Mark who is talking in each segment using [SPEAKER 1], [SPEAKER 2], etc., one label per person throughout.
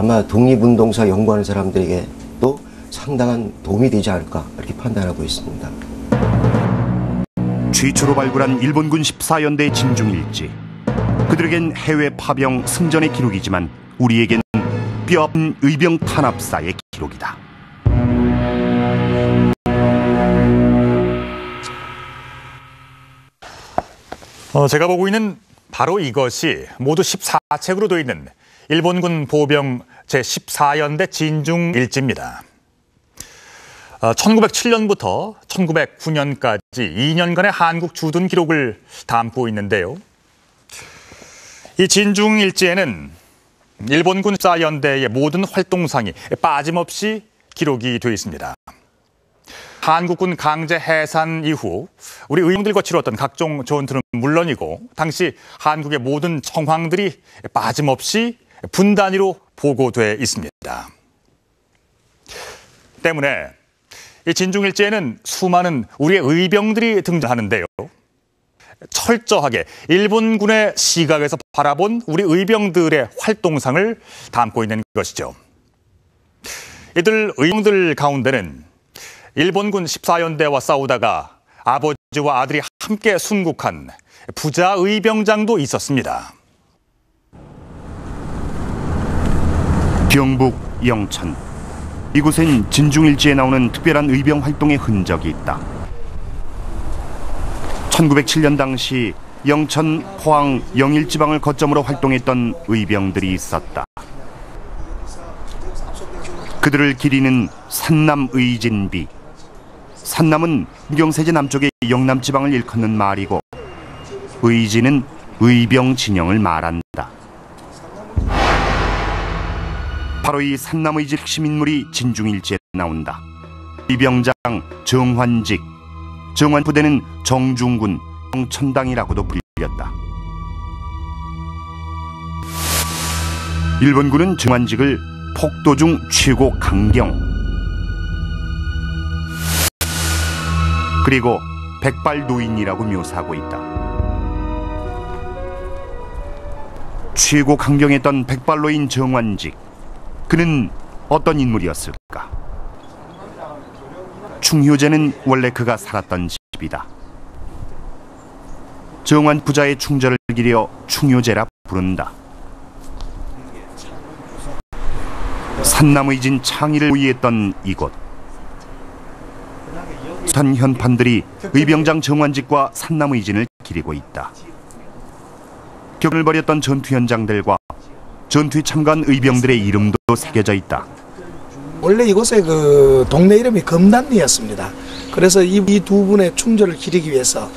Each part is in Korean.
[SPEAKER 1] 아마 독립운동사 연구하는 사람들에게 또 상당한 도움이 되지 않을까 이렇게 판단하고 있습니다.
[SPEAKER 2] 최초로 발굴한 일본군 14연대 진중일지. 그들에겐 해외 파병 승전의 기록이지만 우리에겐 뼈아픈 의병 탄압사의 기록이다.
[SPEAKER 3] 제가 보고 있는 바로 이것이 모두 14책으로 되어 있는 일본군 보병 제14연대 진중일지입니다. 1907년부터 1909년까지 2년간의 한국 주둔 기록을 담고 있는데요. 이 진중일지에는 일본군 14연대의 모든 활동상이 빠짐없이 기록이 되어 있습니다. 한국군 강제 해산 이후 우리 의병들과 치렀던 각종 전투는 물론이고 당시 한국의 모든 정황들이 빠짐없이 분 단위로 보고돼 있습니다. 때문에 이 진중일지에는 수많은 우리의 의병들이 등장하는데요. 철저하게 일본군의 시각에서 바라본 우리 의병들의 활동상을 담고 있는 것이죠. 이들 의병들 가운데는 일본군 14연대와 싸우다가 아버지와 아들이 함께 순국한 부자 의병장도 있었습니다.
[SPEAKER 2] 경북 영천. 이곳엔 진중일지에 나오는 특별한 의병 활동의 흔적이 있다. 1907년 당시 영천, 포항, 영일 지방을 거점으로 활동했던 의병들이 있었다. 그들을 기리는 산남의진비. 산남은 무경세제 남쪽의 영남 지방을 일컫는 말이고 의진은 의병 진영을 말한다. 바로 이 산남의진 핵심 인물이 진중일지에 나온다. 의병장 정환직. 정환 부대는 정중군, 영천당이라고도 불렸다. 일본군은 정환직을 폭도 중 최고 강경, 그리고 백발노인이라고 묘사하고 있다. 최고 강경했던 백발노인 정환직. 그는 어떤 인물이었을까? 충효제는 원래 그가 살았던 집이다. 정환 부자의 충절을 기려 충효제라 부른다. 산남의진 창의를 호위했던 이곳. 산 현판들이 의병장 정환직과 산남의진을 기리고 있다. 격을 벌였던 전투 현장들과 전투에 참가한 의병들의 이름도 새겨져 있다.
[SPEAKER 4] 원래 이곳의 동네 이름이 금단리였습니다. 그래서 이 두 분의 충절을 기리기 위해서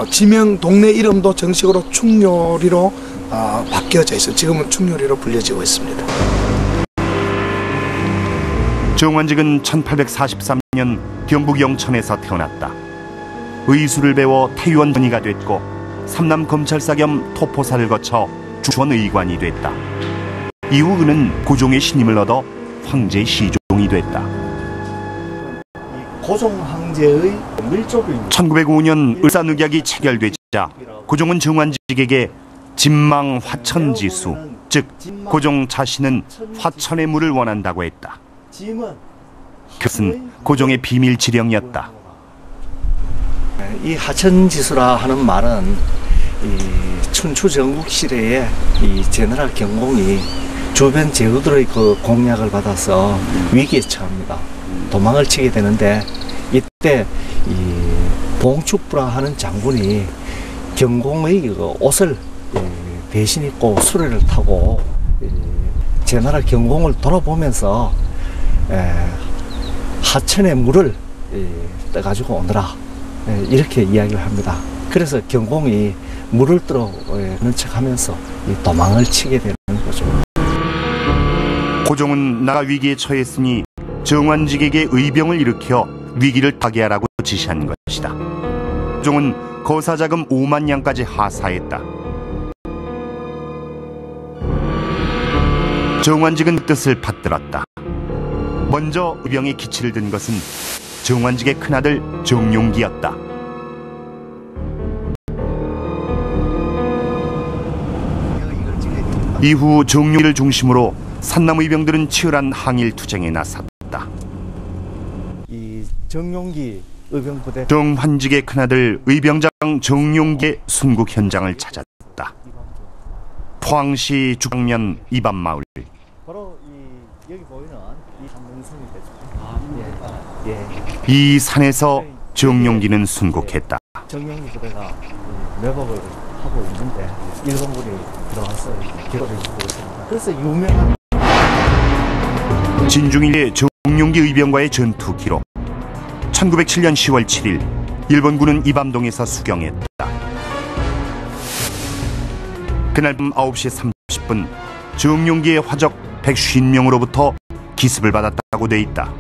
[SPEAKER 4] 지명 동네 이름도 정식으로 충요리로 바뀌어져 있어요. 지금은 충요리로 불려지고 있습니다.
[SPEAKER 2] 정환직은 1843년 경북 영천에서 태어났다. 의술을 배워 태유원 전이가 됐고 삼남 검찰사 겸 토포사를 거쳐 주원 의관이 됐다. 이후 그는 고종의 신임을 얻어 황제 시종이 됐다.
[SPEAKER 5] 고종 황제의 밀족인
[SPEAKER 2] 1905년 을사늑약이 체결되자 고종은 정환직에게 진망 화천지수, 즉 고종 자신은 화천의 물을 원한다고 했다. 그것은 고종의 비밀 지령이었다.
[SPEAKER 5] 이 하천지수라 하는 말은 이 춘추 전국 시대에 이 제너럴 경공이 주변 제후들의 공약을 받아서 위기에 처합니다. 도망을 치게 되는데 이때 이 봉축부라 하는 장군이 경공의 옷을 대신 입고 수레를 타고 제너럴 경공을 돌아보면서 하천의 물을 떠가지고 오너라 이렇게 이야기를 합니다. 그래서 경공이 물을 뜨러는 척하면서 도망을 치게 되는 거죠.
[SPEAKER 2] 고종은 나라 위기에 처했으니 정환직에게 의병을 일으켜 위기를 타개하라고 지시한 것이다. 고종은 거사자금 5만 냥까지 하사했다. 정환직은 뜻을 받들었다. 먼저 의병의 기치를 든 것은 정환직의 큰아들 정용기였다. 이후 정용기를 중심으로 산남 의병들은 치열한 항일 투쟁에 나섰다.
[SPEAKER 5] 이 정용기 의병부대
[SPEAKER 2] 정환직의 큰아들 의병장 정용기의 순국 현장을 찾았다. 포항시 죽장면 이반마을.
[SPEAKER 5] 바로 여기 보이는 이 산능선이 되죠.
[SPEAKER 2] 이 산에서 정용기는 순국했다.
[SPEAKER 5] 정용기 부대가 매복을 하고 있는데 일본군이 들어와서 기록을 주고 있습니다. 그래서 유명한
[SPEAKER 2] 진중일의 정용기 의병과의 전투 기록. 1907년 10월 7일 일본군은 이밤동에서 수경했다. 그날 밤 9시 30분 정용기의 화적 150명으로부터 기습을 받았다고 돼 있다.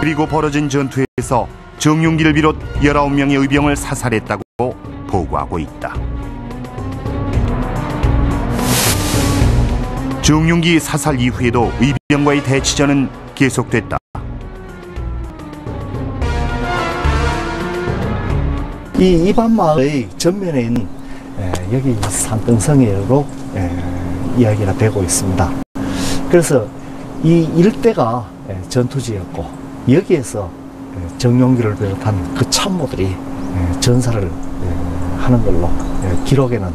[SPEAKER 2] 그리고 벌어진 전투에서 정용기를 비롯 19명의 의병을 사살했다고 보고하고 있다. 정용기 사살 이후에도 의병과의 대치전은 계속됐다.
[SPEAKER 5] 이 이반마을의 전면에 있는 여기 산등성이로 이야기가 되고 있습니다. 그래서 이 일대가 전투지였고 여기에서 정용기를 비롯한 그 참모들이 전사를 하는 걸로 기록에는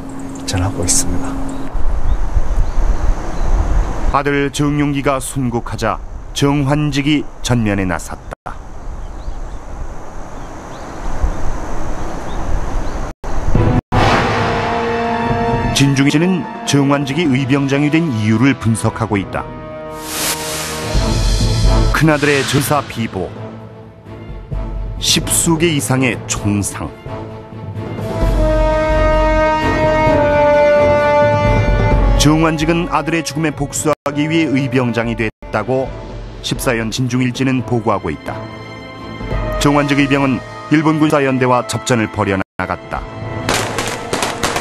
[SPEAKER 5] 전하고 있습니다.
[SPEAKER 2] 아들 정용기가 순국하자 정환직이 전면에 나섰다. 진중일지는 정환직이 의병장이 된 이유를 분석하고 있다. 큰아들의 전사 비보, 10수개 이상의 총상, 정환직은 아들의 죽음에 복수하기 위해 의병장이 됐다고 14연 진중일지는 보고하고 있다. 정환직 의병은 일본군 사연대와 접전을 벌여 나갔다.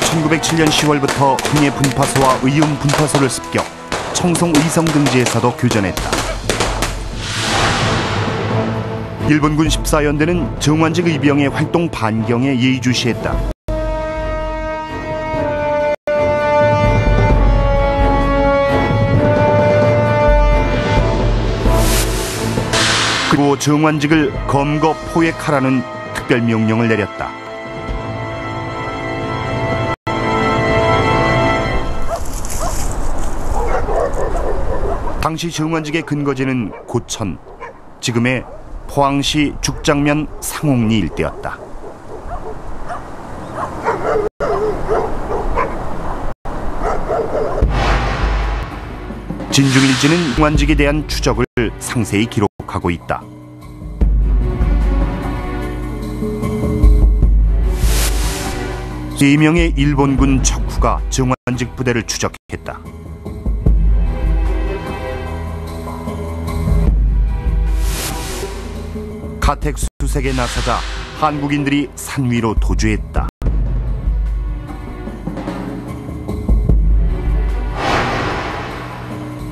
[SPEAKER 2] 1907년 10월부터 흥해 분파소와 의용 분파소를 습격, 청송 의성 등지에서도 교전했다. 일본군 14연대는 정환직 의병의 활동 반경에 예의주시했다. 그리고 정환직을 검거 포획하라는 특별 명령을 내렸다. 당시 정환직의 근거지는 고천, 지금의 포항시 죽장면 상옥리 일대였다. 진중일지는 정환직에 대한 추적을 상세히 기록하고 있다. 네 명의 일본군 척후가 정환직 부대를 추적했다. 가택 수색에 나서자 한국인들이 산 위로 도주했다.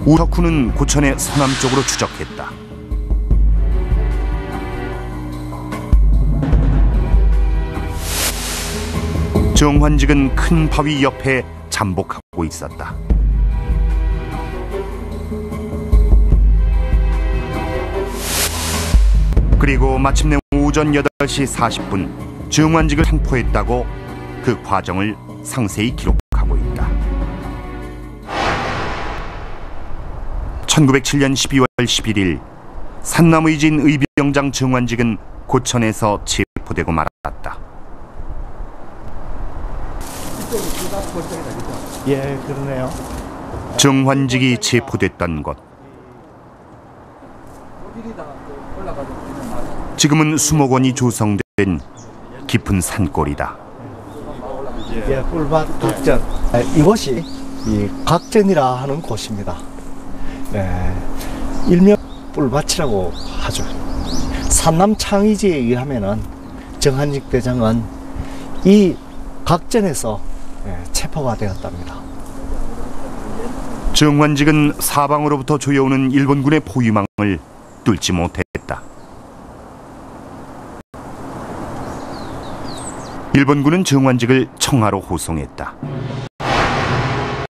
[SPEAKER 2] 우석후는 고천의 서남쪽으로 추적했다. 정환직은 큰 바위 옆에 잠복하고 있었다. 그리고 마침내 오전 8시 40분 정환직을 상포했다고 그 과정을 상세히 기록하고 있다. 1907년 12월 11일 산남의진 의병장 정환직은 고천에서 체포되고 말았다.
[SPEAKER 5] 예, 그러네요.
[SPEAKER 2] 정환직이 체포됐던 곳. 지금은 수목원이 조성된 깊은 산골이다.
[SPEAKER 5] 예, 꿀밭 각전. 이곳이 이 각전이라 하는 곳입니다. 일명 꿀밭이라고 하죠. 산남 창의지에 의하면은 정환직 대장은 이 각전에서 체포가 되었답니다.
[SPEAKER 2] 정환직은 사방으로부터 조여오는 일본군의 포위망을 뚫지 못했다. 일본군은 정환직을 청하로 호송했다.